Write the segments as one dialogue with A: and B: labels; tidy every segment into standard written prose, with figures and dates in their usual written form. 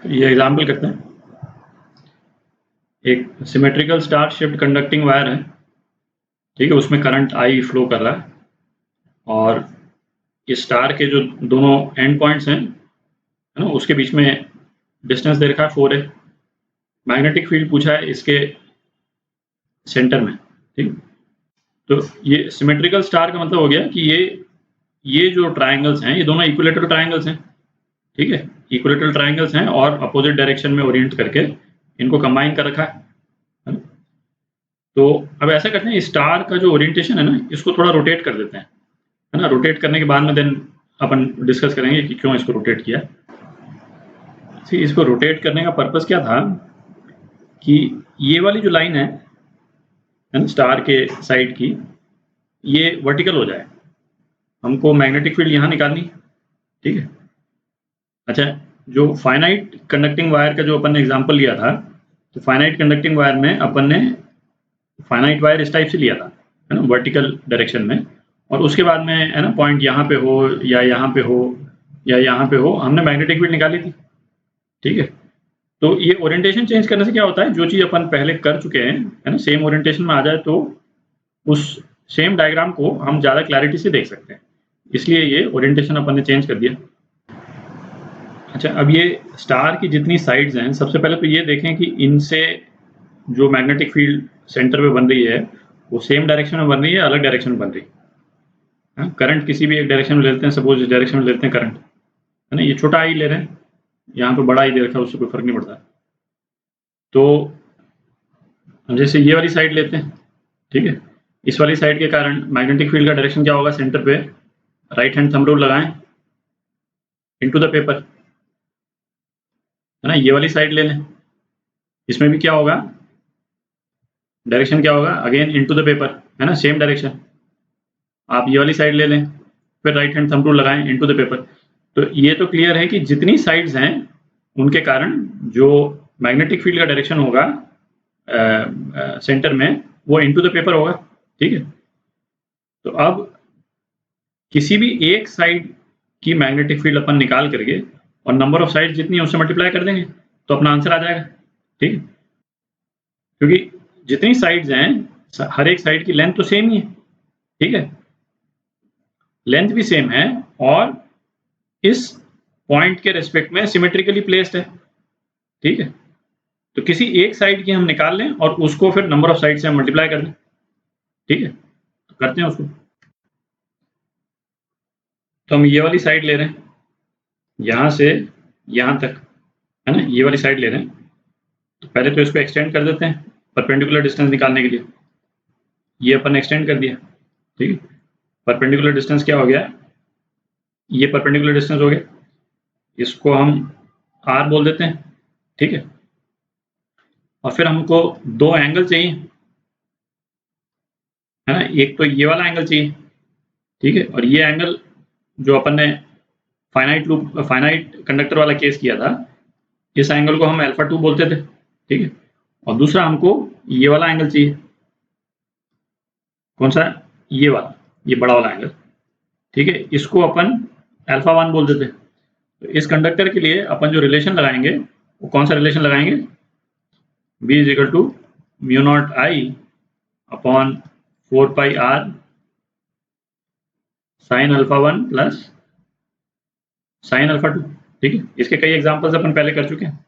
A: ये एग्जाम्पल करते हैं। एक symmetrical star shaped conducting wire है, ठीक है, उसमें करंट आई फ्लो कर रहा है और इस स्टार के जो दोनों एंड पॉइंट्स हैं, है ना, उसके बीच में डिस्टेंस दे रखा है 4a। मैग्नेटिक फील्ड पूछा है इसके सेंटर में, ठीक। तो ये सिमेट्रिकल स्टार का मतलब हो गया कि ये जो ट्रायंगल्स हैं ये दोनों इक्विलेटरल ट्रायंगल्स हैं, ठीक है, इक्विलेटरल ट्रायंगल्स हैं और अपोजिट डायरेक्शन में ओरिएंट करके इनको कंबाइन कर रखा है। तो अब ऐसा करते हैं, स्टार का जो ओरिएंटेशन है ना, इसको थोड़ा रोटेट कर देते हैं, है ना। रोटेट करने के बाद में देन अपन डिस्कस करेंगे कि क्यों इसको रोटेट किया। इसको रोटेट करने का पर्पस क्या था कि ये वाली जो लाइन है ना स्टार के साइड की, ये वर्टिकल हो जाए। हमको मैग्नेटिक फील्ड यहाँ निकालनी, ठीक है। अच्छा, जो फाइनाइट कंडक्टिंग वायर का जो अपन ने एग्जांपल लिया था, तो फाइनाइट कंडक्टिंग वायर में अपन ने फाइनाइट वायर इस टाइप से लिया था, है ना, वर्टिकल डायरेक्शन में, और उसके बाद में, है ना, पॉइंट यहाँ पे हो या यहाँ पे हो या यहाँ पे हो, हमने मैग्नेटिक फील्ड निकाली थी, ठीक है। तो ये ओरिएंटेशन चेंज करने से क्या होता है, जो चीज़ अपन पहले कर चुके हैं, है ना, सेम ओरिएंटेशन में आ जाए तो उस सेम डायग्राम को हम ज़्यादा क्लैरिटी से देख सकते हैं, इसलिए ये ओरिएंटेशन अपन ने चेंज कर दिया। अच्छा, अब ये स्टार की जितनी साइड्स हैं, सबसे पहले तो ये देखें कि इनसे जो मैग्नेटिक फील्ड सेंटर पे बन रही है वो सेम डायरेक्शन में बन रही है, अलग डायरेक्शन में बन रही है। करंट किसी भी एक डायरेक्शन में लेते हैं, सपोज इस डायरेक्शन में लेते हैं करंट, है ना, ये छोटा आई ले रहे हैं, यहाँ पे बड़ा आई दे रखा है, उससे कोई फर्क नहीं पड़ता। तो हम जैसे ये वाली साइड लेते हैं, ठीक है, इस वाली साइड के कारण मैग्नेटिक फील्ड का डायरेक्शन क्या होगा, सेंटर पे राइट हैंड थंब रूल लगाएं, इनटू द पेपर, है ना। ये वाली साइड ले लें, इसमें भी क्या होगा, डायरेक्शन क्या होगा, अगेन इनटू द पेपर, है ना, सेम डायरेक्शन। आप ये वाली साइड ले लें, फिर राइट हैंड थंब रूल लगाएं, इनटू द पेपर। तो ये तो क्लियर है कि जितनी साइड्स हैं उनके कारण जो मैग्नेटिक फील्ड का डायरेक्शन होगा सेंटर में, वो इनटू द पेपर होगा, ठीक है। तो अब किसी भी एक साइड की मैग्नेटिक फील्ड अपन निकाल करके और नंबर ऑफ साइड जितनी है उससे मल्टीप्लाई कर देंगे तो अपना आंसर आ जाएगा, ठीक है। क्योंकि जितनी साइड्स हैं हर एक साइड की लेंथ तो सेम ही है, ठीक है, लेंथ भी सेम है और इस पॉइंट के रेस्पेक्ट में सिमेट्रिकली प्लेस्ड है, ठीक है। तो किसी एक साइड की हम निकाल लें और उसको फिर नंबर ऑफ साइड से हम मल्टीप्लाई कर लें, ठीक है। तो करते हैं उसको। तो हम ये वाली साइड ले रहे हैं, यहाँ से यहाँ तक, है ना, ये वाली साइड ले रहे हैं। तो पहले तो इसको एक्सटेंड कर देते हैं परपेंडिकुलर डिस्टेंस निकालने के लिए। ये अपन एक्सटेंड कर दिया, ठीक है। परपेंडिकुलर डिस्टेंस क्या हो गया, ये परपेंडिकुलर डिस्टेंस हो गया, इसको हम r बोल देते हैं, ठीक है। और फिर हमको दो एंगल चाहिए, है ना, एक तो ये वाला एंगल चाहिए, ठीक है, और ये एंगल जो अपन ने फाइनाइट कंडक्टर वाला केस किया था, इस एंगल को हम α2 बोलते थे, ठीक है। और दूसरा हमको ये वाला एंगल चाहिए, कौन सा, ये वाला, ये बड़ा वाला एंगल, ठीक है, इसको अपन α1 बोल देते। तो इस कंडक्टर के लिए अपन जो रिलेशन लगाएंगे वो कौन सा रिलेशन लगाएंगे, B is equal to μ0I upon 4πr sin α1 plus sin α2, ठीक है। इसके कई एग्जांपल्स अपन पहले कर चुके हैं।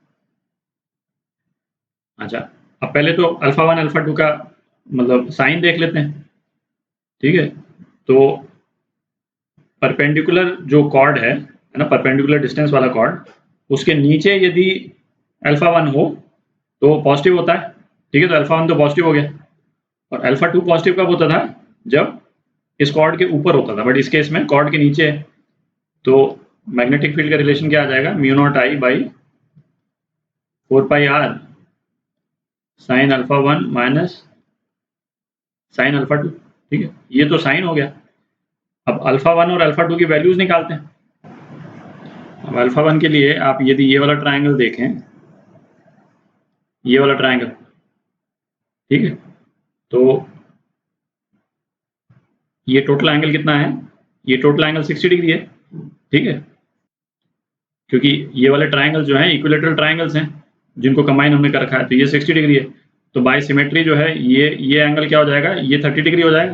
A: अच्छा, अब पहले तो α1 α2 का मतलब साइन देख लेते हैं, ठीक है। तो परपेंडिकुलर जो कॉर्ड है ना, परपेंडिकुलर डिस्टेंस वाला कॉर्ड, उसके नीचे यदि α1 हो तो पॉजिटिव होता है, ठीक है। तो α1 तो पॉजिटिव हो गया, और α2 पॉजिटिव कब होता था, जब इस कॉर्ड के ऊपर होता था, बट इस केस में कॉर्ड के नीचे है। तो मैग्नेटिक फील्ड का रिलेशन क्या आ जाएगा, μ0I by 4πr sin α1 minus sin α2, ठीक है। ये तो साइन हो गया। अब α1 और α2 की वैल्यूज निकालते हैं। अब α1 के लिए आप यदि ये वाला ट्रायंगल देखें, ये वाला ट्रायंगल, ठीक है, तो ये टोटल एंगल कितना है, ये टोटल एंगल 60 डिग्री है, ठीक है। क्योंकि ये वाले ट्राइंगल जो हैं इक्विलेटरल ट्राइंगल्स हैं जिनको कंबाइन हमने कर रखा है, तो ये 60 डिग्री है, तो बाय सिमेट्री जो है ये एंगल क्या हो जाएगा, ये 30 डिग्री हो जाएगा,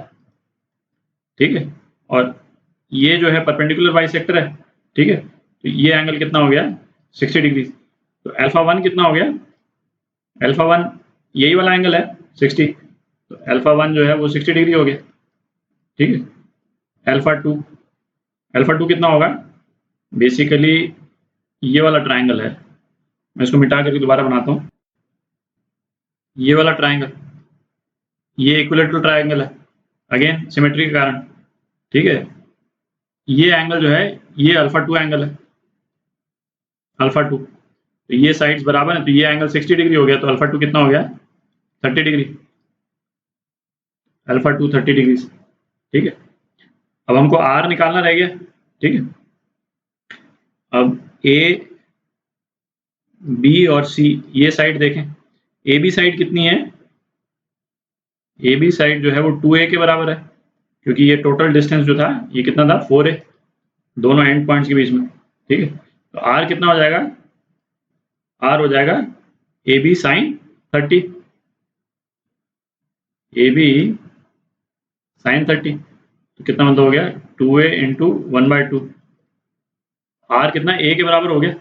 A: ठीक है। और ये जो है परपेंडिकुलर बाइसेक्टर है, ठीक है, तो ये एंगल कितना हो गया 60 डिग्री। तो अल्फा 1 कितना हो गया, अल्फा 1 यही वाला एंगल है 60, तो अल्फा 1 जो है वो 60 डिग्री हो गया, ठीक है। अल्फा 2 कितना होगा, बेसिकली ये वाला ट्राइंगल है, मैं इसको मिटा करके दोबारा बनाता हूँ, ये वाला ट्राइंगल, ये इक्विलेटरल ट्राइंगल है, अगेन सिमेट्री के कारण, ठीक है। ये एंगल जो है ये अल्फा 2 एंगल है, अल्फा 2, तो ये साइड्स बराबर है, तो ये एंगल 60 डिग्री हो गया, तो अल्फा 2 कितना हो गया 30 डिग्री, अल्फा 2 30 डिग्री, ठीक है। अब हमको आर निकालना रह गया, ठीक है। अब ए बी और सी ये साइड देखें, ए बी साइड कितनी है, ए बी साइड जो है वो 2a के बराबर है, क्योंकि ये टोटल डिस्टेंस जो था ये कितना था 4a, दोनों एंड पॉइंट्स के बीच में, ठीक है। तो आर कितना हो जाएगा, आर हो जाएगा A B sine 30, A B sine 30, तो कितना मतलब हो गया 2a इंटू 1/2, आर कितना a के बराबर हो गया,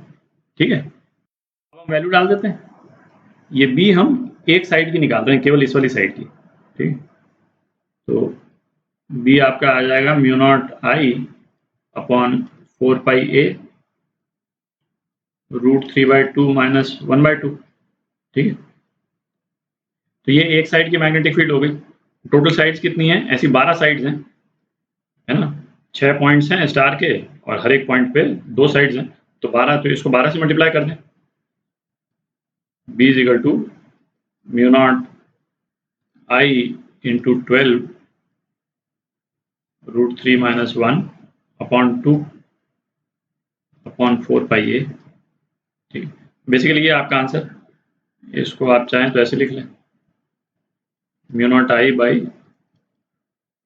A: ठीक है। अब हम वैल्यू डाल देते हैं, ये b हम एक साइड की निकाल रहे हैं, केवल इस वाली साइड की, ठीक है। तो b आपका आ जाएगा म्यू नॉट आई अपॉन 4πa √3/2 माइनस 1/2, ठीक है। तो ये एक साइड की मैग्नेटिक फील्ड हो गई। टोटल साइड्स कितनी है, ऐसी 12 साइड्स हैं, है ना, 6 पॉइंट्स हैं स्टार के और हर एक पॉइंट पे 2 साइड्स हैं, तो 12, तो इसको 12 से मल्टीप्लाई कर दें, b is equal to mu naught I into 12 √3 minus 1 upon 2 upon 4πa, ठीक है। बेसिकली ये आपका आंसर, इसको आप चाहें तो ऐसे लिख लें, mu naught I by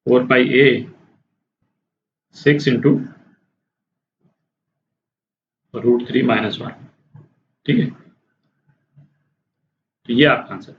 A: 4πa 6 into √3 minus 1, ठीक है। तो ये आपका आंसर।